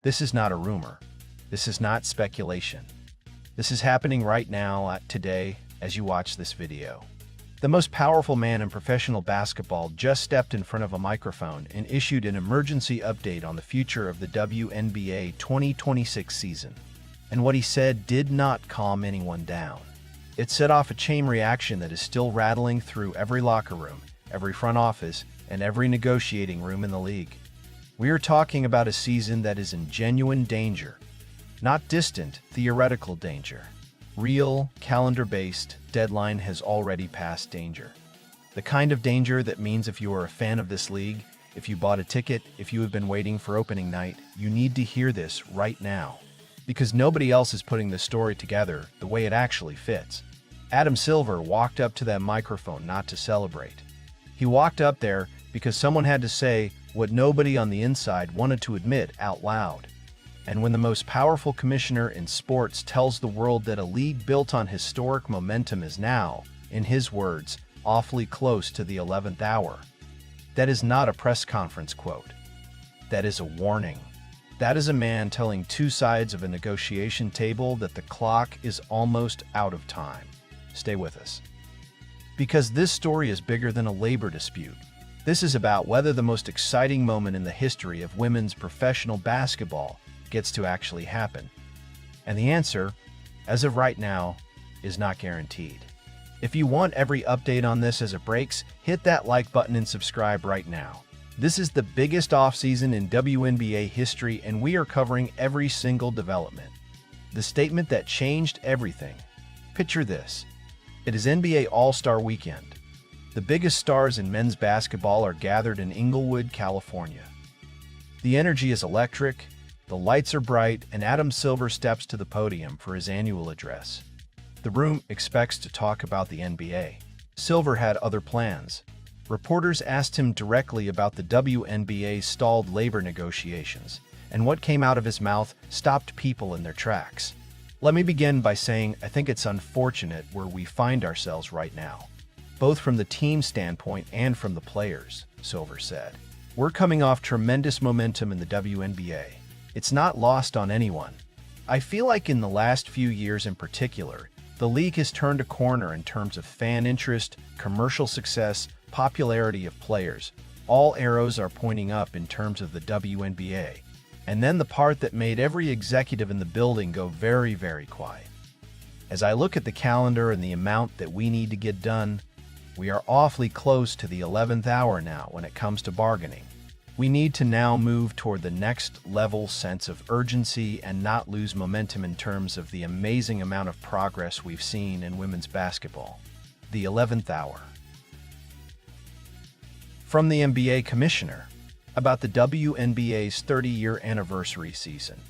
This is not a rumor. This is not speculation. This is happening right now, today, as you watch this video. The most powerful man in professional basketball just stepped in front of a microphone and issued an emergency update on the future of the WNBA 2026 season. And what he said did not calm anyone down. It set off a chain reaction that is still rattling through every locker room, every front office, and every negotiating room in the league. We are talking about a season that is in genuine danger. Not distant, theoretical danger. Real, calendar-based, deadline has already passed danger. The kind of danger that means if you are a fan of this league, if you bought a ticket, if you have been waiting for opening night, you need to hear this right now. Because nobody else is putting this story together the way it actually fits. Adam Silver walked up to that microphone not to celebrate. He walked up there because someone had to say what nobody on the inside wanted to admit out loud. And when the most powerful commissioner in sports tells the world that a league built on historic momentum is now, in his words, awfully close to the 11th hour, that is not a press conference quote. That is a warning. That is a man telling two sides of a negotiation table that the clock is almost out of time. Stay with us. Because this story is bigger than a labor dispute. This is about whether the most exciting moment in the history of women's professional basketball gets to actually happen. And the answer, as of right now, is not guaranteed. If you want every update on this as it breaks, hit that like button and subscribe right now. This is the biggest offseason in WNBA history, and we are covering every single development. The statement that changed everything. Picture this. It is NBA All-Star Weekend. The biggest stars in men's basketball are gathered in Inglewood, California. The energy is electric, the lights are bright, and Adam Silver steps to the podium for his annual address. The room expects to talk about the NBA. Silver had other plans. Reporters asked him directly about the WNBA's stalled labor negotiations, and what came out of his mouth stopped people in their tracks. Let me begin by saying I think it's unfortunate where we find ourselves right now. Both from the team standpoint and from the players, Silver said. We're coming off tremendous momentum in the WNBA. It's not lost on anyone. I feel like in the last few years in particular, the league has turned a corner in terms of fan interest, commercial success, popularity of players. All arrows are pointing up in terms of the WNBA. And then the part that made every executive in the building go very, very quiet. As I look at the calendar and the amount that we need to get done, we are awfully close to the 11th hour now when it comes to bargaining. We need to now move toward the next level sense of urgency and not lose momentum in terms of the amazing amount of progress we've seen in women's basketball. The 11th hour. From the NBA commissioner, about the WNBA's 30-year anniversary season.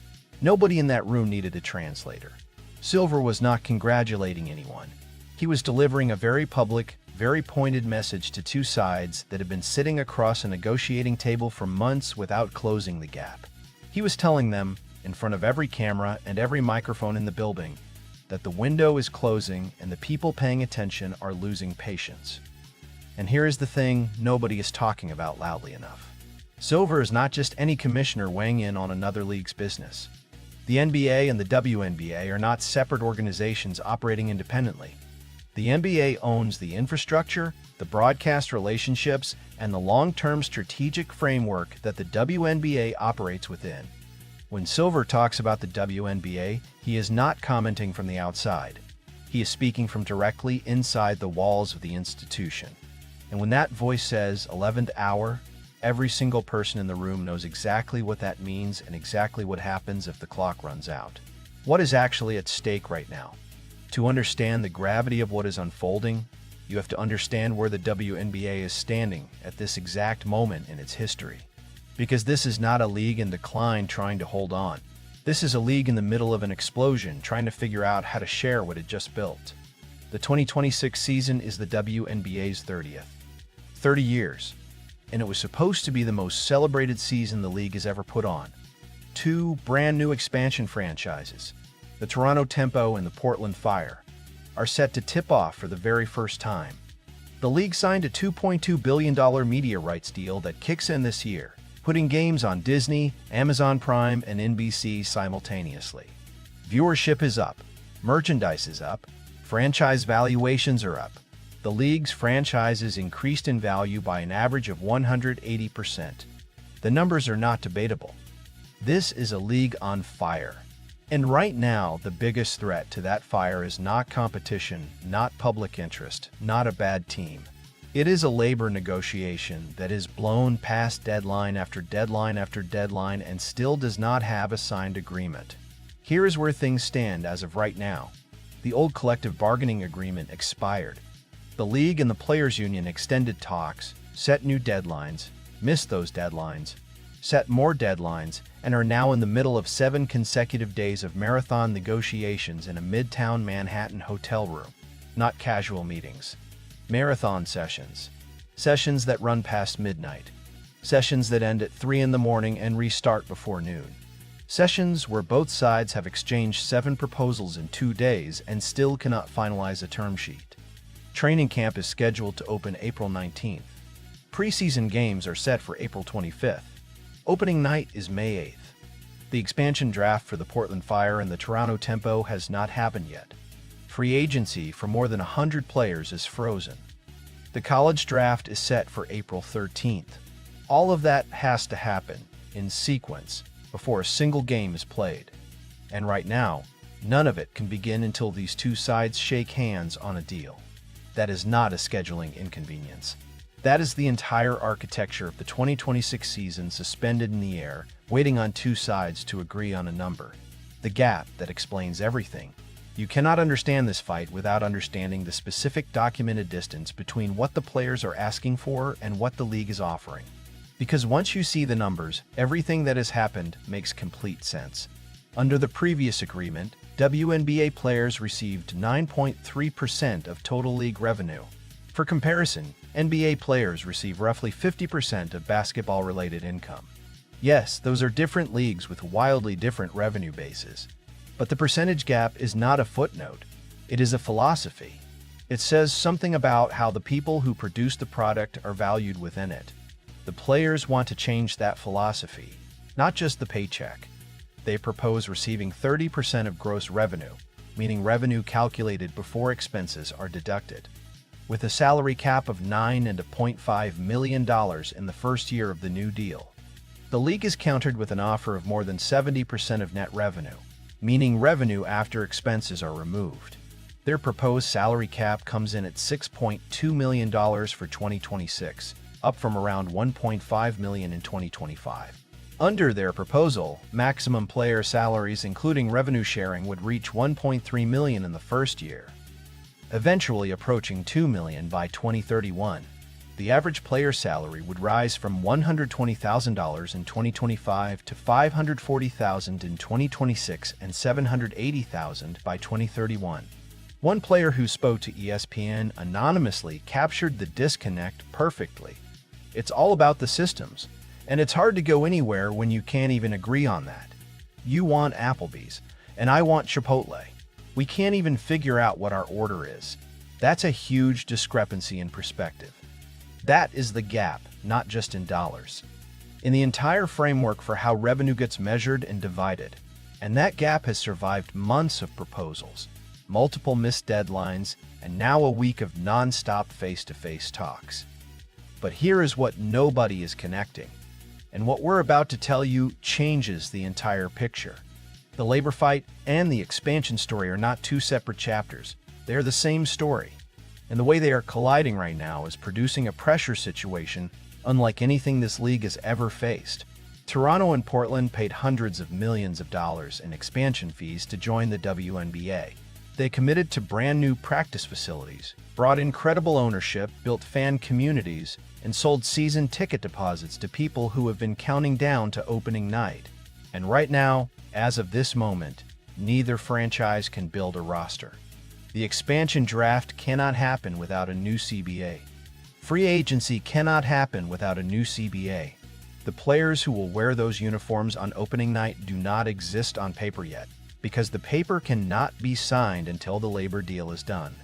Nobody in that room needed a translator. Silver was not congratulating anyone. He was delivering a very public, very pointed message to two sides that had been sitting across a negotiating table for months without closing the gap. He was telling them, in front of every camera and every microphone in the building, that the window is closing and the people paying attention are losing patience. And here is the thing nobody is talking about loudly enough. Silver is not just any commissioner weighing in on another league's business. The NBA and the WNBA are not separate organizations operating independently. The NBA owns the infrastructure, the broadcast relationships, and the long-term strategic framework that the WNBA operates within. When Silver talks about the WNBA, he is not commenting from the outside. He is speaking from directly inside the walls of the institution. And when that voice says 11th hour, every single person in the room knows exactly what that means and exactly what happens if the clock runs out. What is actually at stake right now? To understand the gravity of what is unfolding, you have to understand where the WNBA is standing at this exact moment in its history. Because this is not a league in decline trying to hold on. This is a league in the middle of an explosion trying to figure out how to share what it just built. The 2026 season is the WNBA's 30th. 30 years. And it was supposed to be the most celebrated season the league has ever put on. Two brand new expansion franchises, the Toronto Tempo and the Portland Fire, are set to tip off for the very first time. The league signed a $2.2 billion media rights deal that kicks in this year, putting games on Disney, Amazon Prime, and NBC simultaneously. Viewership is up, merchandise is up, franchise valuations are up. The league's franchises increased in value by an average of 180%. The numbers are not debatable. This is a league on fire. And right now, the biggest threat to that fire is not competition, not public interest, not a bad team. It is a labor negotiation that is blown past deadline after deadline after deadline and still does not have a signed agreement. Here is where things stand as of right now. The old collective bargaining agreement expired. The league and the players' union extended talks, set new deadlines, missed those deadlines, set more deadlines, and are now in the middle of 7 consecutive days of marathon negotiations in a midtown Manhattan hotel room. Not casual meetings. Marathon sessions. Sessions that run past midnight. Sessions that end at 3 in the morning and restart before noon. Sessions where both sides have exchanged 7 proposals in 2 days and still cannot finalize a term sheet. Training camp is scheduled to open April 19th. Preseason games are set for April 25th. Opening night is May 8th. The expansion draft for the Portland Fire and the Toronto Tempo has not happened yet. Free agency for more than 100 players is frozen. The college draft is set for April 13th. All of that has to happen in sequence before a single game is played. And right now, none of it can begin until these two sides shake hands on a deal. That is not a scheduling inconvenience. That is the entire architecture of the 2026 season suspended in the air, waiting on two sides to agree on a number. The gap that explains everything. You cannot understand this fight without understanding the specific documented distance between what the players are asking for and what the league is offering. Because once you see the numbers, everything that has happened makes complete sense. Under the previous agreement, WNBA players received 9.3% of total league revenue. For comparison, NBA players receive roughly 50% of basketball-related income. Yes, those are different leagues with wildly different revenue bases. But the percentage gap is not a footnote. It is a philosophy. It says something about how the people who produce the product are valued within it. The players want to change that philosophy, not just the paycheck. They propose receiving 30% of gross revenue, meaning revenue calculated before expenses are deducted. With a salary cap of $9 and $0.5 million in the first year of the new deal. The league is countered with an offer of more than 70% of net revenue, meaning revenue after expenses are removed. Their proposed salary cap comes in at $6.2 million for 2026, up from around $1.5 million in 2025. Under their proposal, maximum player salaries including revenue sharing would reach $1.3 million in the first year, eventually approaching $2 million by 2031. The average player salary would rise from $120,000 in 2025 to $540,000 in 2026 and $780,000 by 2031. One player who spoke to ESPN anonymously captured the disconnect perfectly. It's all about the systems, and it's hard to go anywhere when you can't even agree on that. You want Applebee's, and I want Chipotle. We can't even figure out what our order is. That's a huge discrepancy in perspective. That is the gap, not just in dollars. In the entire framework for how revenue gets measured and divided. And that gap has survived months of proposals, multiple missed deadlines, and now a week of non-stop face-to-face talks. But here is what nobody is connecting. And what we're about to tell you changes the entire picture. The labor fight and the expansion story are not two separate chapters. They're the same story. And the way they are colliding right now is producing a pressure situation unlike anything this league has ever faced. Toronto and Portland paid hundreds of millions of dollars in expansion fees to join the WNBA. They committed to brand new practice facilities, brought incredible ownership, built fan communities, and sold season ticket deposits to people who have been counting down to opening night. And right now, as of this moment, neither franchise can build a roster. The expansion draft cannot happen without a new CBA. Free agency cannot happen without a new CBA. The players who will wear those uniforms on opening night do not exist on paper yet, because the paper cannot be signed until the labor deal is done.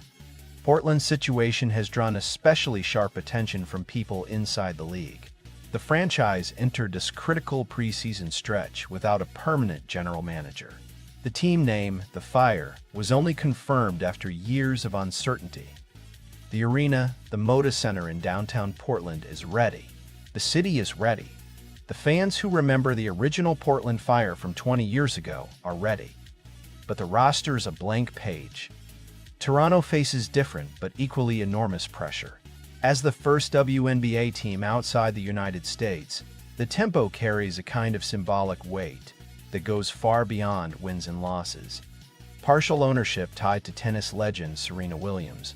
Portland's situation has drawn especially sharp attention from people inside the league. The franchise entered this critical preseason stretch without a permanent general manager. The team name, the Fire, was only confirmed after years of uncertainty. The arena, the Moda Center in downtown Portland, is ready. The city is ready. The fans who remember the original Portland Fire from 20 years ago are ready. But the roster is a blank page. Toronto faces different but equally enormous pressure. As the first WNBA team outside the United States, the tempo carries a kind of symbolic weight that goes far beyond wins and losses. Partial ownership tied to tennis legend Serena Williams,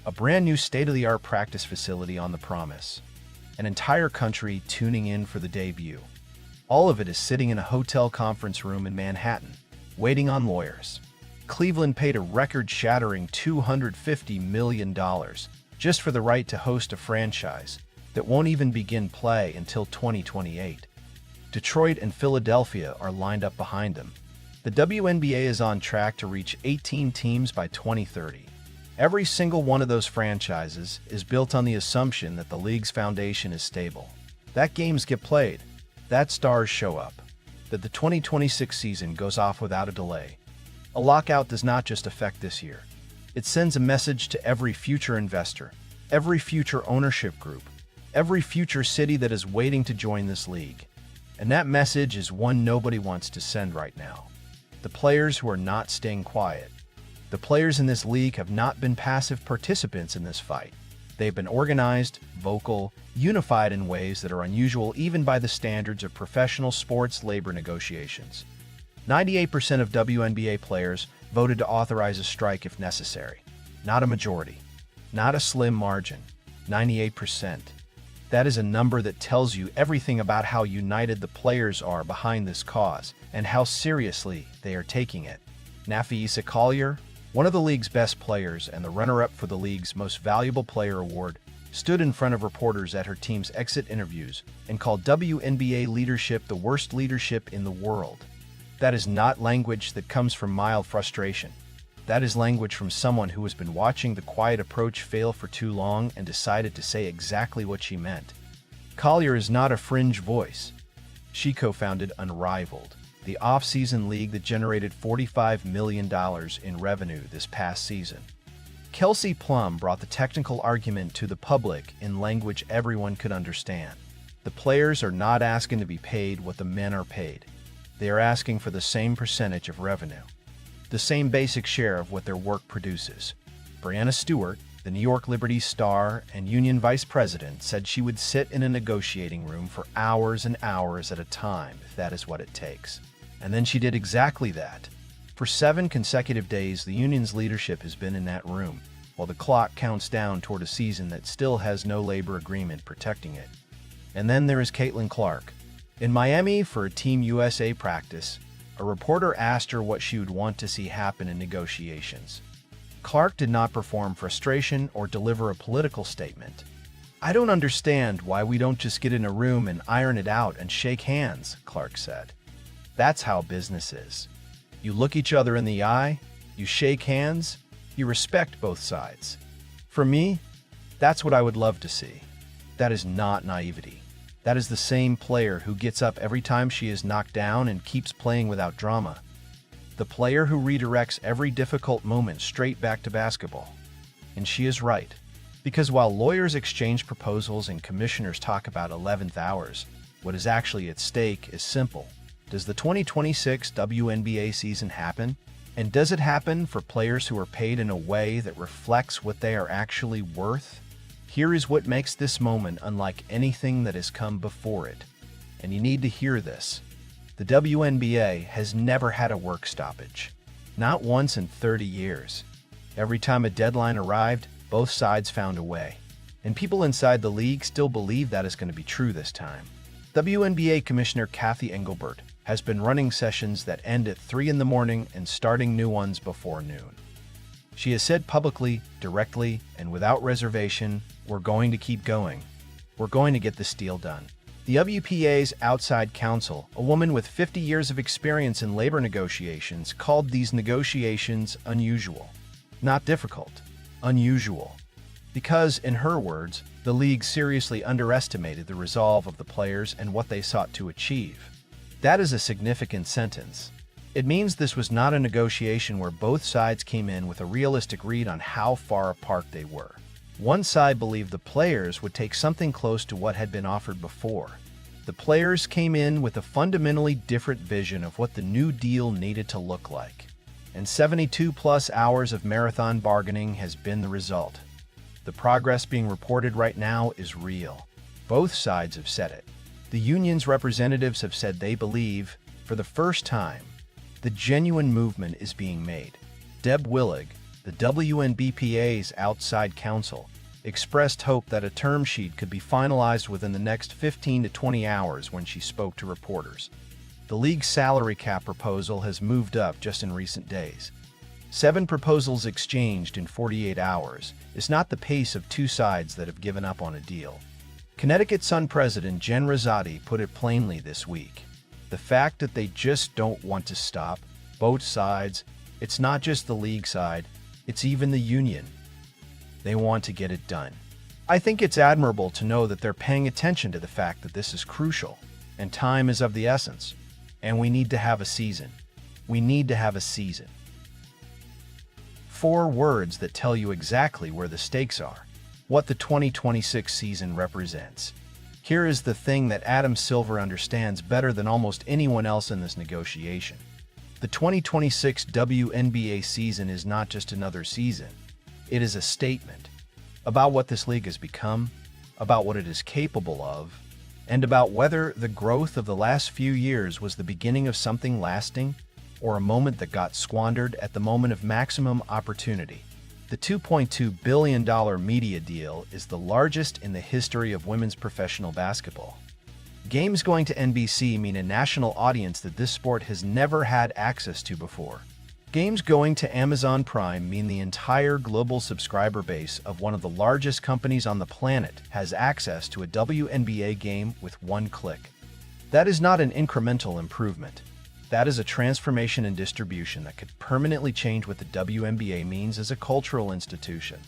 a brand new state-of-the-art practice facility on the Promise, an entire country tuning in for the debut. All of it is sitting in a hotel conference room in Manhattan, waiting on lawyers. Cleveland paid a record-shattering $250 million just for the right to host a franchise that won't even begin play until 2028. Detroit and Philadelphia are lined up behind them. The WNBA is on track to reach 18 teams by 2030. Every single one of those franchises is built on the assumption that the league's foundation is stable, that games get played, that stars show up, that the 2026 season goes off without a delay. A lockout does not just affect this year. It sends a message to every future investor, every future ownership group, every future city that is waiting to join this league. And that message is one nobody wants to send right now. The players who are not staying quiet. The players in this league have not been passive participants in this fight. They've been organized, vocal, unified in ways that are unusual even by the standards of professional sports labor negotiations. 98% of WNBA players voted to authorize a strike if necessary. Not a majority. Not a slim margin. 98%. That is a number that tells you everything about how united the players are behind this cause and how seriously they are taking it. Napheesa Collier, one of the league's best players and the runner-up for the league's Most Valuable Player award, stood in front of reporters at her team's exit interviews and called WNBA leadership the worst leadership in the world. That is not language that comes from mild frustration. That is language from someone who has been watching the quiet approach fail for too long and decided to say exactly what she meant. Collier is not a fringe voice. She co-founded Unrivaled, the off-season league that generated $45 million in revenue this past season. Kelsey Plum brought the technical argument to the public in language everyone could understand. The players are not asking to be paid what the men are paid. They are asking for the same percentage of revenue, the same basic share of what their work produces. Breanna Stewart, the New York Liberty star and union vice president, said she would sit in a negotiating room for hours and hours at a time if that is what it takes. And then she did exactly that. For 7 consecutive days, the union's leadership has been in that room, while the clock counts down toward a season that still has no labor agreement protecting it. And then there is Caitlin Clark. In Miami for a Team USA practice, a reporter asked her what she would want to see happen in negotiations. Clark did not perform frustration or deliver a political statement. "I don't understand why we don't just get in a room and iron it out and shake hands," Clark said. That's how business is. You look each other in the eye, you shake hands, you respect both sides. For me, that's what I would love to see. That is not naivety. That is the same player who gets up every time she is knocked down and keeps playing without drama. The player who redirects every difficult moment straight back to basketball. And she is right. Because while lawyers exchange proposals and commissioners talk about 11th hours, what is actually at stake is simple. Does the 2026 WNBA season happen? And does it happen for players who are paid in a way that reflects what they are actually worth? Here is what makes this moment unlike anything that has come before it. And you need to hear this. The WNBA has never had a work stoppage. Not once in 30 years. Every time a deadline arrived, both sides found a way. And people inside the league still believe that is going to be true this time. WNBA Commissioner Cathy Engelbert has been running sessions that end at 3 in the morning and starting new ones before noon. She has said publicly, directly, and without reservation, "We're going to keep going. We're going to get this deal done." The WPA's outside counsel, a woman with 50 years of experience in labor negotiations, called these negotiations unusual. Not difficult, unusual. Because, in her words, the league seriously underestimated the resolve of the players and what they sought to achieve. That is a significant sentence. It means this was not a negotiation where both sides came in with a realistic read on how far apart they were. One side believed the players would take something close to what had been offered before. The players came in with a fundamentally different vision of what the new deal needed to look like. And 72-plus hours of marathon bargaining has been the result. The progress being reported right now is real. Both sides have said it. The union's representatives have said they believe, for the first time, the genuine movement is being made. Deb Willig, the WNBPA's outside counsel, expressed hope that a term sheet could be finalized within the next 15 to 20 hours when she spoke to reporters. The league's salary cap proposal has moved up just in recent days. 7 proposals exchanged in 48 hours is not the pace of two sides that have given up on a deal. Connecticut Sun President Jen Rosati put it plainly this week. The fact that they just don't want to stop, both sides, it's not just the league side, it's even the union. They want to get it done. I think it's admirable to know that they're paying attention to the fact that this is crucial, and time is of the essence. And we need to have a season. We need to have a season. 4 words that tell you exactly where the stakes are, what the 2026 season represents. Here is the thing that Adam Silver understands better than almost anyone else in this negotiation. The 2026 WNBA season is not just another season. It is a statement about what this league has become, about what it is capable of, and about whether the growth of the last few years was the beginning of something lasting or a moment that got squandered at the moment of maximum opportunity. The $2.2 billion media deal is the largest in the history of women's professional basketball. Games going to NBC mean a national audience that this sport has never had access to before. Games going to Amazon Prime mean the entire global subscriber base of one of the largest companies on the planet has access to a WNBA game with one click. That is not an incremental improvement. That is a transformation in distribution that could permanently change what the WNBA means as a cultural institution.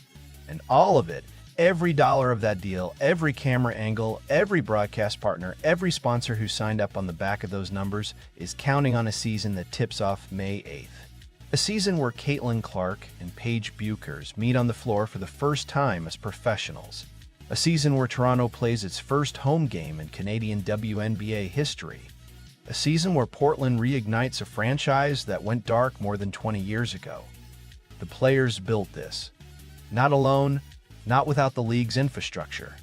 And all of it, every dollar of that deal, every camera angle, every broadcast partner, every sponsor who signed up on the back of those numbers is counting on a season that tips off May 8th. A season where Caitlin Clark and Paige Buchers meet on the floor for the first time as professionals. A season where Toronto plays its first home game in Canadian WNBA history. A season where Portland reignites a franchise that went dark more than 20 years ago. The players built this. Not alone, not without the league's infrastructure.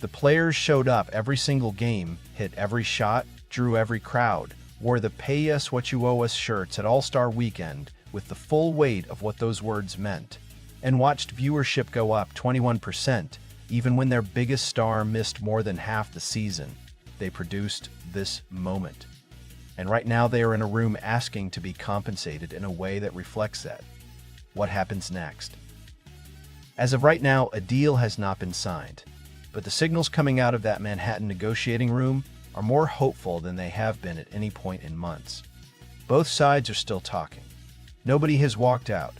The players showed up every single game, hit every shot, drew every crowd, wore the "Pay Us What You Owe Us" shirts at All-Star Weekend with the full weight of what those words meant, and watched viewership go up 21%, even when their biggest star missed more than half the season. They produced this moment. And right now they are in a room asking to be compensated in a way that reflects that. What happens next? As of right now, a deal has not been signed, but the signals coming out of that Manhattan negotiating room are more hopeful than they have been at any point in months. Both sides are still talking. Nobody has walked out.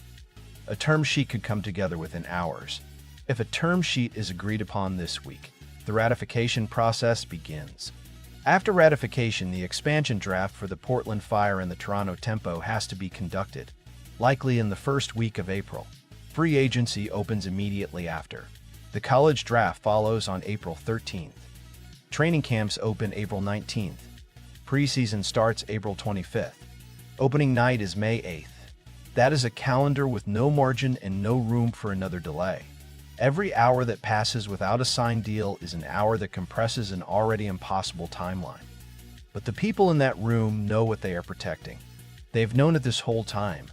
A term sheet could come together within hours. If a term sheet is agreed upon this week, the ratification process begins. After ratification, the expansion draft for the Portland Fire and the Toronto Tempo has to be conducted, likely in the first week of April. Free agency opens immediately after. The college draft follows on April 13th. Training camps open April 19th. Preseason starts April 25th. Opening night is May 8th. That is a calendar with no margin and no room for another delay. Every hour that passes without a signed deal is an hour that compresses an already impossible timeline. But the people in that room know what they are protecting. They've known it this whole time.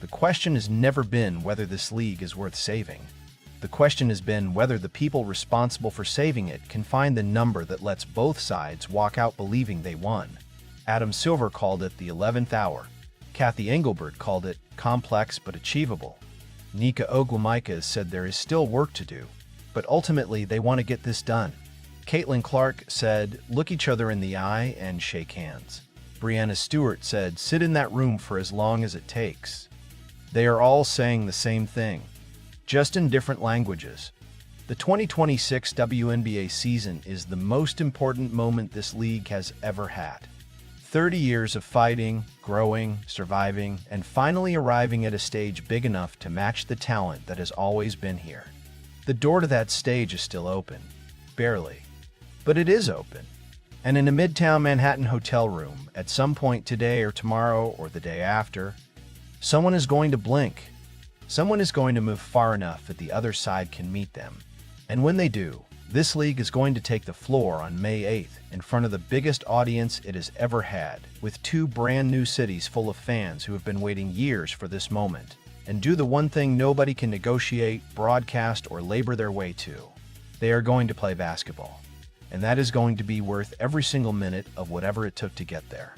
The question has never been whether this league is worth saving. The question has been whether the people responsible for saving it can find the number that lets both sides walk out believing they won. Adam Silver called it the 11th hour. Kathy Engelbert called it complex but achievable. Nika Ogwumika said there is still work to do, but ultimately they want to get this done. Caitlin Clark said, look each other in the eye and shake hands. Breanna Stewart said, sit in that room for as long as it takes. They are all saying the same thing, just in different languages. The 2026 WNBA season is the most important moment this league has ever had. 30 years of fighting, growing, surviving, and finally arriving at a stage big enough to match the talent that has always been here. The door to that stage is still open. Barely. But it is open. And in a midtown Manhattan hotel room, at some point today or tomorrow or the day after, someone is going to blink. Someone is going to move far enough that the other side can meet them. And when they do, this league is going to take the floor on May 8th in front of the biggest audience it has ever had, with two brand new cities full of fans who have been waiting years for this moment, and do the one thing nobody can negotiate, broadcast, or labor their way to. They are going to play basketball. And that is going to be worth every single minute of whatever it took to get there.